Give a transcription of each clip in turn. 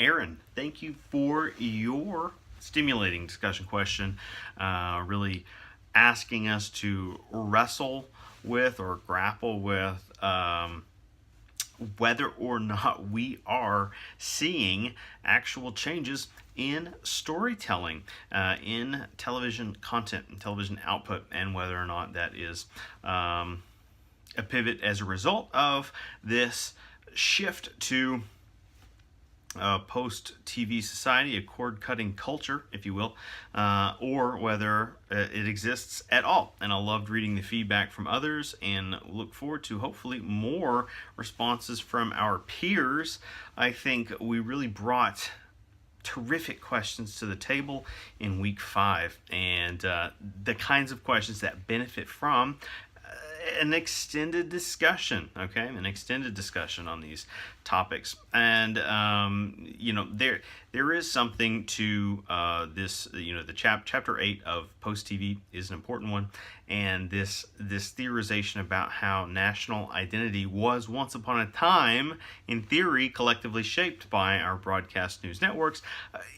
Aaron, thank you for your stimulating discussion question, really asking us to wrestle with or grapple with whether or not we are seeing actual changes in storytelling, in television content and television output, and whether or not that is a pivot as a result of this shift to post-TV society, a cord-cutting culture, if you will, or whether it exists at all. And I loved reading the feedback from others and look forward to hopefully more responses from our peers. I think we really brought terrific questions to the table in week 5, and the kinds of questions that benefit from an extended discussion, okay? An extended discussion on these topics. And, there is something to this, the chapter 8 of Post TV is an important one. And this theorization about how national identity was once upon a time, in theory, collectively shaped by our broadcast news networks.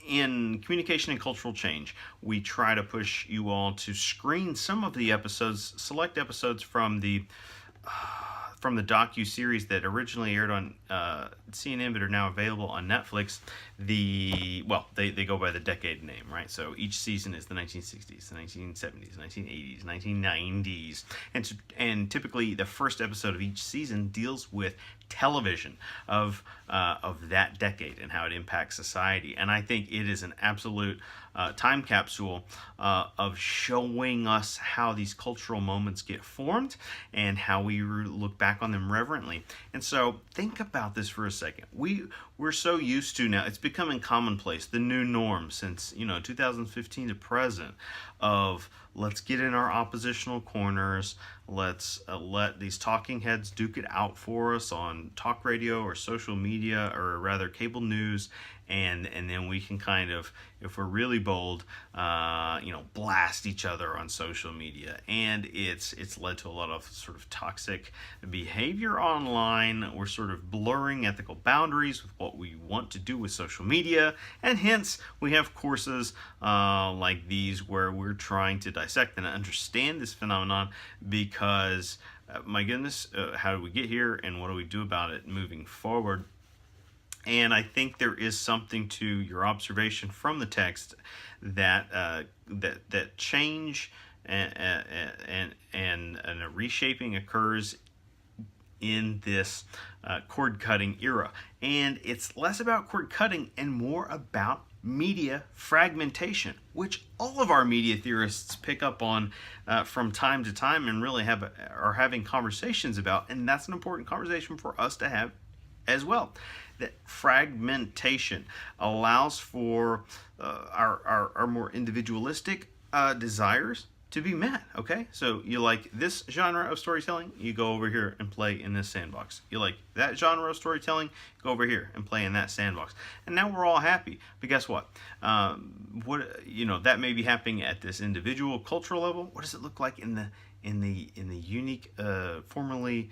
In Communication and Cultural Change, we try to push you all to screen some of the episodes, select episodes from the docu-series that originally aired on CNN but are now available on Netflix. They go by the decade name, right? So each season is the 1960s, the 1970s, 1980s, 1990s, and typically the first episode of each season deals with television of that decade and how it impacts society. And I think it is an absolute time capsule of showing us how these cultural moments get formed and how we look back on them reverently. And so think about this for a second. We're so used to now, it's becoming commonplace, the new norm since 2015 to present, of let's get in our oppositional corners, let's let these talking heads duke it out for us on talk radio or social media, or rather cable news, and then we can kind of, if we're really bold, blast each other on social media. And it's led to a lot of sort of toxic behavior online. We're sort of blurring ethical boundaries with what we want to do with social media, and hence we have courses like these where we're trying to dissect and understand this phenomenon, because my goodness, how do we get here and what do we do about it moving forward? And I think there is something to your observation from the text that that change and a reshaping occurs in this cord cutting era, and it's less about cord cutting and more about media fragmentation, which all of our media theorists pick up on from time to time and really are having conversations about, and that's an important conversation for us to have as well. That fragmentation allows for our more individualistic desires to be met, okay? So you like this genre of storytelling, you go over here and play in this sandbox. You like that genre of storytelling, go over here and play in that sandbox. And now we're all happy. But guess what? That may be happening at this individual cultural level. What does it look like in the unique, formerly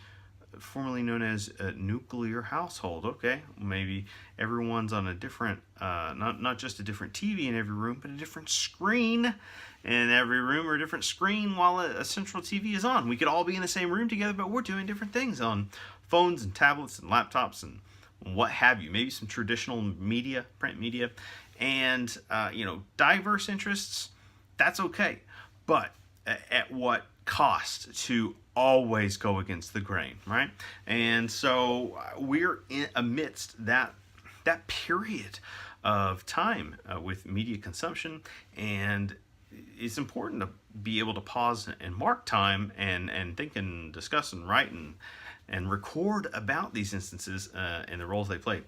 known as a nuclear household? Okay, maybe everyone's on a different, not just a different TV in every room, but a different screen in every room, or a different screen while a central TV is on. We could all be in the same room together, but we're doing different things on phones and tablets and laptops and what have you. Maybe some traditional media, print media, and diverse interests. That's okay, but at what cost to always go against the grain, right? And so we're amidst that period of time with media consumption, and it's important to be able to pause and mark time and think and discuss and write and record about these instances and the roles they play.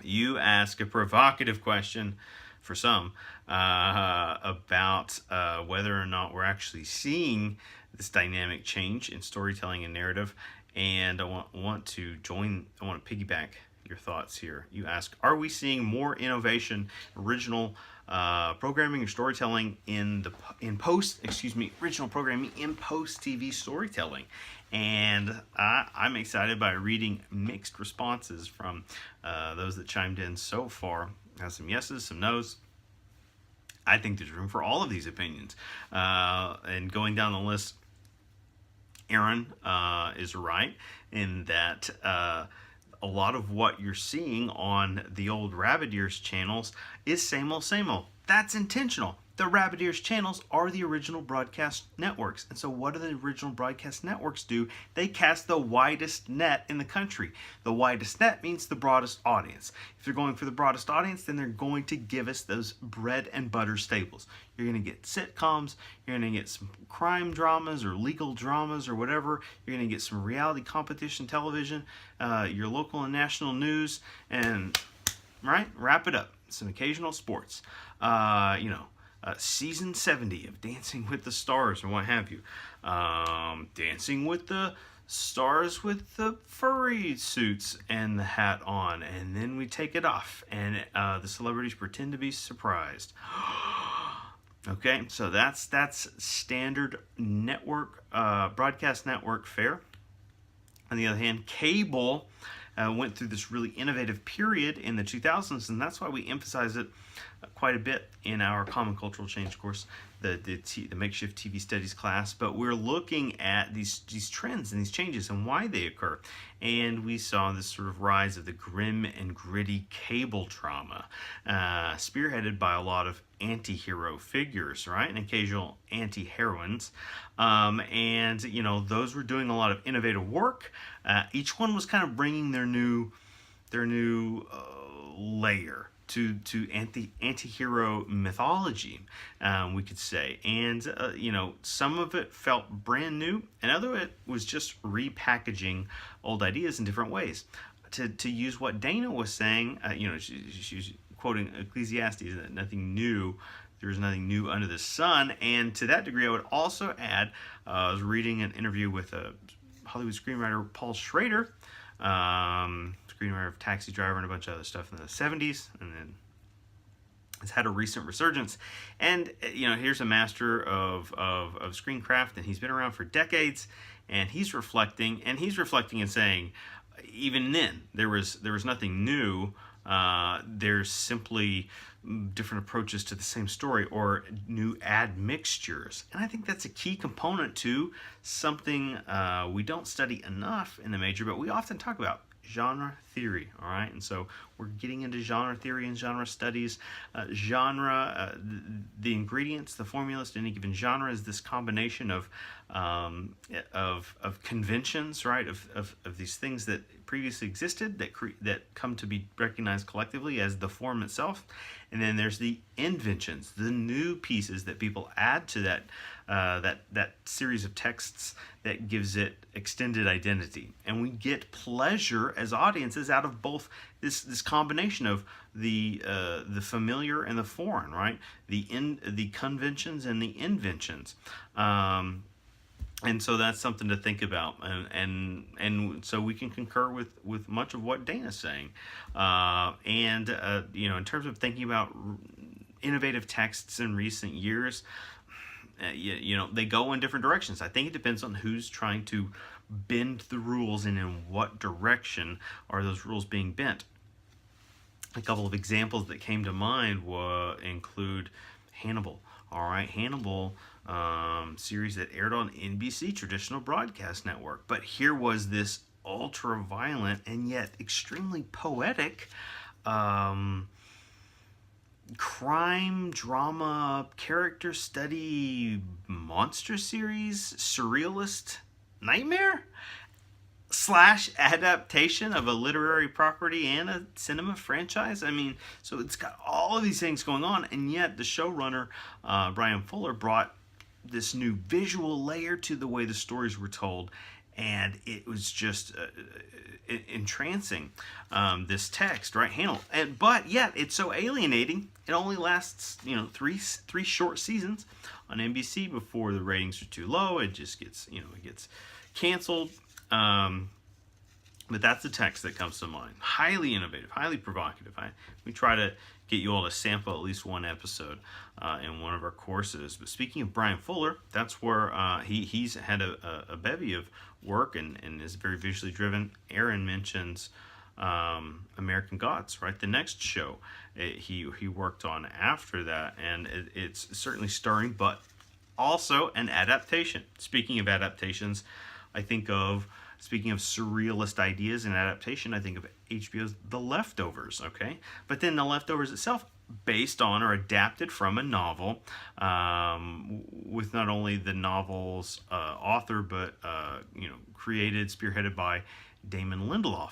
You ask a provocative question for some about whether or not we're actually seeing this dynamic change in storytelling and narrative, and I want to piggyback your thoughts here. You ask, are we seeing more innovation, original programming or storytelling original programming in post TV storytelling? And I'm excited by reading mixed responses from those that chimed in so far. Some yeses, some nos. I think there's room for all of these opinions. And going down the list, Aaron is right in that a lot of what you're seeing on the old Rabbit Ears channels is same old, same old. That's intentional. The Rabbit Ears channels are the original broadcast networks. And so what do the original broadcast networks do? They cast the widest net in the country. The widest net means the broadest audience. If they're going for the broadest audience, then they're going to give us those bread and butter staples. You're going to get sitcoms, you're going to get some crime dramas or legal dramas or whatever. You're going to get some reality competition television, your local and national news, and wrap it up. Some occasional sports. Season 70 of Dancing with the Stars or what have you. Dancing with the Stars with the furry suits and the hat on, and then we take it off, and the celebrities pretend to be surprised. Okay, so that's standard network, broadcast network fare. On the other hand, cable went through this really innovative period in the 2000s, and that's why we emphasize it quite a bit in our Common Cultural Change course, the makeshift TV studies class. But we're looking at these trends and these changes and why they occur. And we saw this sort of rise of the grim and gritty cable drama, spearheaded by a lot of anti-hero figures, right, and occasional anti-heroines. And those were doing a lot of innovative work. Each one was kind of bringing their new layer to anti-hero mythology, we could say. And some of it felt brand new, and other of it was just repackaging old ideas in different ways. To use what Dana was saying, she's quoting Ecclesiastes, that nothing new, there's nothing new under the sun. And to that degree, I would also add, I was reading an interview with Hollywood screenwriter Paul Schrader, screenwriter of Taxi Driver and a bunch of other stuff in the 70s, and then has had a recent resurgence. And here's a master of screencraft, and he's been around for decades, and he's reflecting and saying, even then there was nothing new. There's simply different approaches to the same story or new admixtures. And I think that's a key component to something we don't study enough in the major, but we often talk about: genre theory. All right, and so we're getting into genre theory and genre studies. The ingredients, the formulas to any given genre is this combination of conventions, right, of these things that previously existed that come to be recognized collectively as the form itself. And then there's the inventions, the new pieces that people add to that series of texts that gives it extended identity. And we get pleasure as audiences out of both this combination of the familiar and the foreign, right? The conventions and the inventions. And so that's something to think about, and so we can concur with much of what Dana's saying. In terms of thinking about innovative texts in recent years, they go in different directions. I think it depends on who's trying to bend the rules and in what direction are those rules being bent. A couple of examples that came to mind include Hannibal. All right, Hannibal, series that aired on NBC, traditional broadcast network. But here was this ultra-violent and yet extremely poetic crime, drama, character study, monster series, surrealist nightmare / adaptation of a literary property and a cinema franchise. I mean, so it's got all of these things going on, and yet the showrunner, Brian Fuller, brought this new visual layer to the way the stories were told, and it was just entrancing, this text, right? But yet it's so alienating. It only lasts, three short seasons on NBC before the ratings are too low. It just gets, it gets canceled. But that's the text that comes to mind. Highly innovative, highly provocative. We try to get you all to sample at least one episode in one of our courses. But speaking of Brian Fuller, that's where he's had a bevy of work and is very visually driven. Aaron mentions American Gods, right? The next show he worked on after that, and it's certainly stirring, but also an adaptation. Speaking of adaptations, I think of speaking of surrealist ideas and adaptation, I think of HBO's The Leftovers, okay? But then The Leftovers itself, based on or adapted from a novel, with not only the novel's author, but created, spearheaded by Damon Lindelof.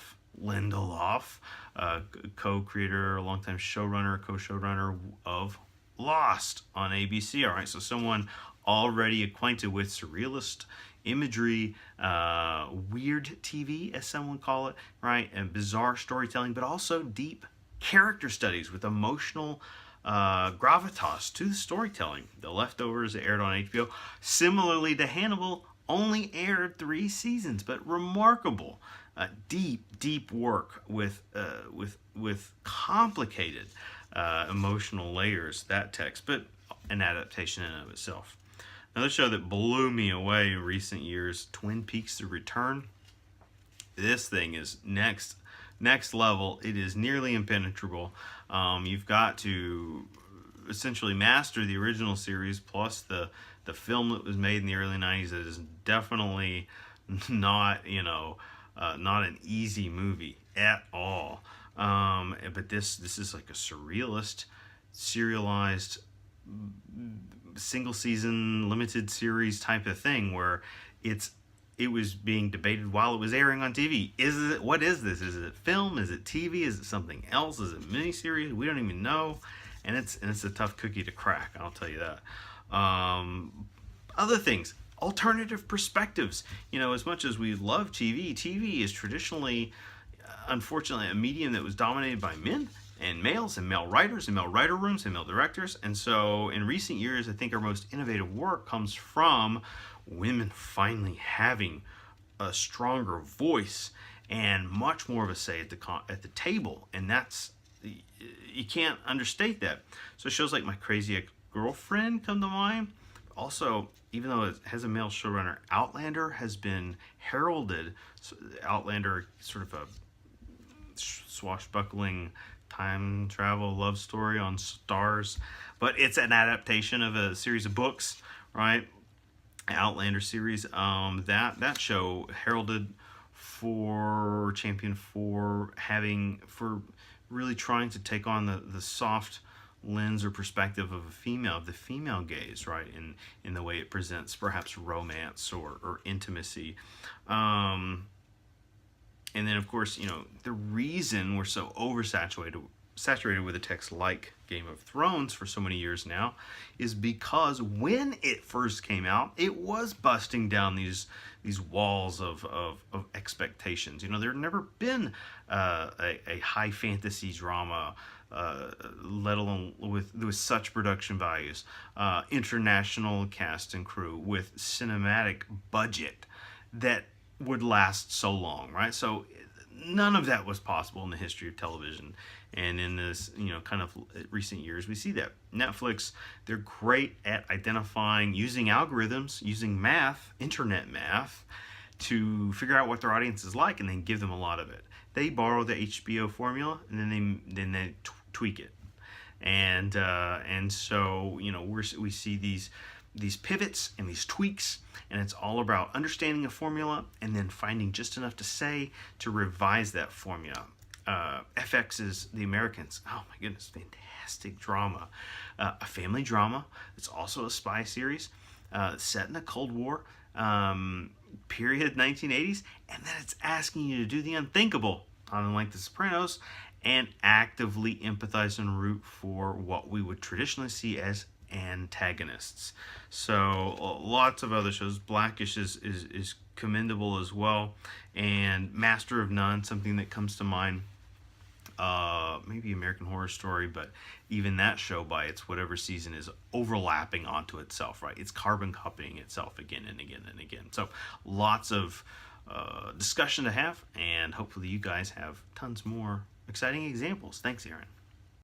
Co-creator, longtime showrunner, co-showrunner of Lost on ABC. All right, so someone already acquainted with surrealist imagery, weird TV, as some would call it, right, and bizarre storytelling, but also deep character studies with emotional gravitas to the storytelling. The Leftovers aired on HBO. Similarly to Hannibal, only aired 3 seasons, but remarkable. Deep work with complicated emotional layers, that text, but an adaptation in and of itself. Another show that blew me away in recent years, Twin Peaks: The Return. This thing is next level. It is nearly impenetrable. You've got to essentially master the original series plus the film that was made in the early 90s. That is definitely not not an easy movie at all. But this is like a surrealist, serialized, single season, limited series type of thing where it was being debated while it was airing on TV. What is this? Is it film? Is it TV? Is it something else? Is it miniseries? We don't even know. And it's a tough cookie to crack, I'll tell you that. Other things, alternative perspectives. As much as we love TV is traditionally, unfortunately, a medium that was dominated by men and males and male writers and male writer rooms and male directors. And so in recent years, I think our most innovative work comes from women finally having a stronger voice and much more of a say at the table. And that's, you can't understate that. So shows like My Crazy Ex-Girlfriend come to mind. Also, even though it has a male showrunner, Outlander has been heralded. Outlander, sort of a swashbuckling time travel love story on Stars, but it's an adaptation of a series of books, right? Outlander series. That show heralded for champion for really trying to take on the soft lens or perspective of the female gaze, right, in the way it presents perhaps romance or intimacy. And then, of course, the reason we're so saturated with a text like Game of Thrones for so many years now is because when it first came out, it was busting down these walls of expectations. There had never been a high fantasy drama, let alone with such production values, international cast and crew, with cinematic budget that would last so long, right? So none of that was possible in the history of television. And in this, kind of recent years, we see that. Netflix, they're great at identifying, using algorithms, using math, internet math, to figure out what their audience is like and then give them a lot of it. They borrow the HBO formula and then they tweak it. And so, we see these pivots and these tweaks, and it's all about understanding a formula and then finding just enough to say to revise that formula. FX's The Americans, oh my goodness, fantastic drama. A family drama. It's also a spy series set in the Cold War period, 1980s, and then it's asking you to do the unthinkable, unlike The Sopranos, and actively empathize and root for what we would traditionally see as antagonists. So lots of other shows. Blackish is commendable as well, and Master of None, something that comes to mind. Maybe American Horror Story, but even that show by its whatever season is overlapping onto itself, right? It's carbon copying itself again and again and again. So lots of discussion to have, and hopefully you guys have tons more exciting examples. Thanks, Aaron.